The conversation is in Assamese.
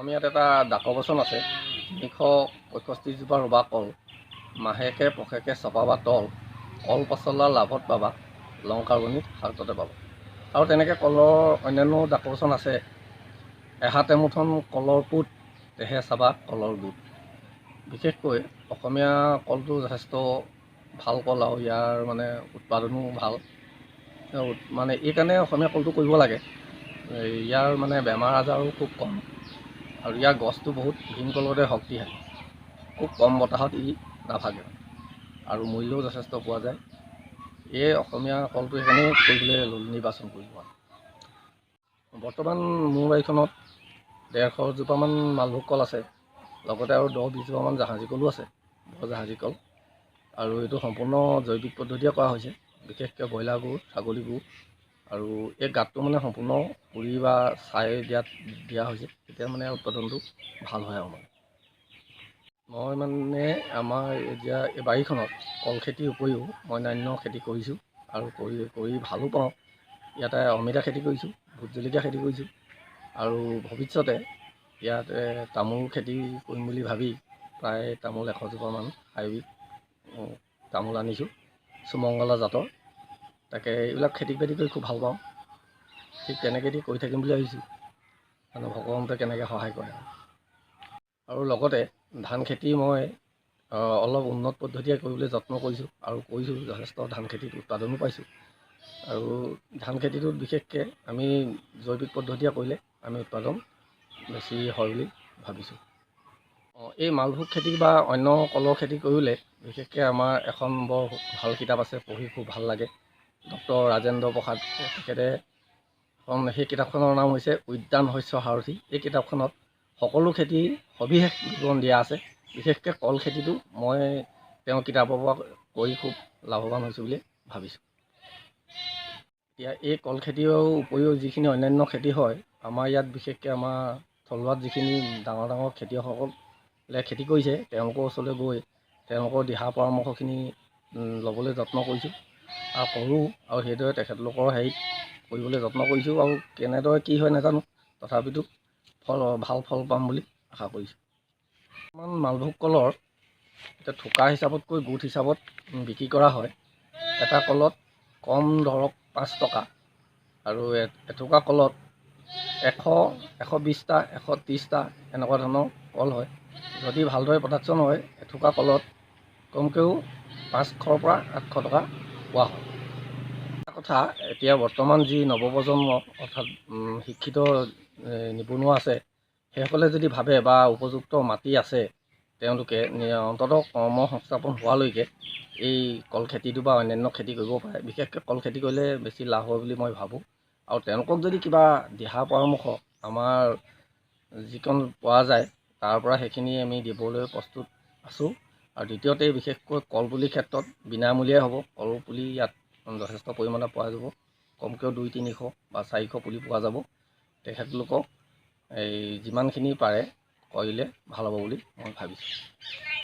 অসমীয়াত এটা ডাকবচন আছে, ৩৬৫ জোপা ৰুবা কল, মাহেকে পষেকে চপাবা তল, কল পচলা লাভত পাবা, লংকাৰ বনিত শাকতে পাবা। আৰু তেনেকৈ কলৰ অন্যান্য ডাকবচন আছে, এহাতে মুঠন কলৰ পুত, তেহে চাবা কলৰ গোট। বিশেষকৈ অসমীয়া কলটো যথেষ্ট ভাল কল আৰু ইয়াৰ উৎপাদনো ভাল। এইকাৰণে অসমীয়া কলটো কৰিব লাগে। ইয়াৰ বেমাৰ আজাৰো খুব কম আৰু ইয়াৰ গছটো বহুত ভীমকলতে শক্তিশালী, খুব কম বতাহত ই নাভাগে আৰু মূল্যও যথেষ্ট পোৱা যায়। এই অসমীয়া কলটো সেইকাৰণে কৰিবলৈ নিৰ্বাচন কৰিলোঁ। বৰ্তমান মোৰ বাৰীখনত ১৫০ জোপামান মালভোগ কল আছে, লগতে আৰু ১০-২০ জোপামান জাহাজী কলো আছে, জাহাজী কল। আৰু এইটো সম্পূৰ্ণ জৈৱিক পদ্ধতিয়ে কৰা হৈছে, বিশেষকৈ ব্ৰইলাৰ গু, ছাগলী গু আৰু এই গাঁতটো সম্পূৰ্ণ পুৰি বা ছাই দিয়া হৈছে, তেতিয়া উৎপাদনটো ভাল হয়। আৰু মই আমাৰ এতিয়া এই বাৰীখনত কল খেতিৰ উপৰিও মই অন্যান্য খেতি কৰিছোঁ আৰু কৰি ভালো পাওঁ। ইয়াতে অমিতা খেতি কৰিছোঁ, ভোট জলকীয়া খেতি কৰিছোঁ আৰু ভৱিষ্যতে ইয়াতে তামোল খেতি কৰিম বুলি ভাবি প্ৰায় তামোল ১০০ জোপামান হাইব্ৰিড তামোল আনিছোঁ, সুমংগলা জাতৰ। তাকে এইবিলাক খেতি বাতি কৰি খুব ভাল পাওঁ। ঠিক তেনেকৈ কৰি থাকিম বুলি ভাবিছোঁ, ভগৱন্তে কেনেকৈ সহায় কৰে। আৰু লগতে ধান খেতি মই অলপ উন্নত পদ্ধতিৰে কৰিবলৈ যত্ন কৰিছোঁ আৰু কৰিছোঁ, যথেষ্ট ধান খেতিত উৎপাদনো পাইছোঁ। আৰু ধান খেতিটোত বিশেষকৈ আমি জৈৱিক পদ্ধতিৰে কৰিলে আমি উৎপাদন বেছি হয় বুলি ভাবিছোঁ। এই মালভোগ খেতি বা অন্য কলৰ খেতি কৰিলে বিশেষকৈ আমাৰ এখন বৰ ভাল কিতাপ আছে, পঢ়ি খুব ভাল লাগে। ডক্টৰ ৰাজেন্দ্ৰ প্ৰসাদ তেখেতে সেই কিতাপখনৰ নাম হৈছে উদ্যান শস্য সাৰথি। এই কিতাপখনত সকলো খেতিৰ সবিশেষ বিৱৰণ দিয়া আছে। বিশেষকৈ কল খেতিটো মই তেওঁৰ কিতাপৰ পৰা কৰি খুব লাভৱান হৈছোঁ বুলি ভাবিছোঁ। এতিয়া এই কল খেতিৰ উপৰিও যিখিনি অন্যান্য খেতি হয়, আমাৰ ইয়াত বিশেষকৈ আমাৰ থলুৱাত যিখিনি ডাঙৰ ডাঙৰ খেতিয়কসকলে খেতি কৰিছে, তেওঁলোকৰ ওচৰলৈ গৈ তেওঁলোকৰ দিহা পৰামৰ্শখিনি ল'বলৈ যত্ন কৰিছোঁ আৰু কৰোঁ। আৰু সেইদৰে তেখেতলোকৰ হেৰিত কৰিবলৈ যত্ন কৰিছোঁ আৰু কেনেদৰে কি হয় নাজানো, তথাপিতো ভাল ফল পাম বুলি আশা কৰিছোঁ। মালভোগ কলৰ এতিয়া থোকা হিচাপতকৈ গোট হিচাপত বিক্ৰী কৰা হয়। এটা কলত কম ধৰক ৫ টকা আৰু এথোকা কলত ১০০, ১২০টা, ১৩০টা এনেকুৱা ধৰণৰ কল হয়। যদি ভালদৰে প্ৰডাকশ্যন হয়, এথোকা কলত কমকৈও ৫০০ৰ পৰা ৮০০ টকা পোৱা হয়। এটা কথা, এতিয়া বৰ্তমান যি নৱপ্ৰজন্ম অৰ্থাৎ শিক্ষিত নিবনুৱা আছে, সেইসকলে যদি ভাবে বা উপযুক্ত মাটি আছে, তেওঁলোকে অন্ততঃ কৰ্ম সংস্থাপন হোৱালৈকে এই কল খেতিটো বা অন্যান্য খেতি কৰিব পাৰে। বিশেষকৈ কল খেতি কৰিলে বেছি লাভ হয় বুলি মই ভাবোঁ। আৰু তেওঁলোকক যদি কিবা দিহা পৰামৰ্শ আমাৰ যিকণ পোৱা যায়, তাৰ পৰা সেইখিনি আমি দিবলৈ প্ৰস্তুত আছোঁ। আৰু দ্বিতীয়তে বিশেষকৈ কলপুলিৰ ক্ষেত্ৰত বিনামূলীয়াই হ'ব। কলপুলি ইয়াত যথেষ্ট পৰিমাণে পোৱা যাব, কমকৈও ২00-৩০০ বা ৪০০ পুলি পোৱা যাব। তেখেতলোকক যিমানখিনি পাৰে কৰিলে ভাল হ'ব বুলি মই ভাবিছোঁ।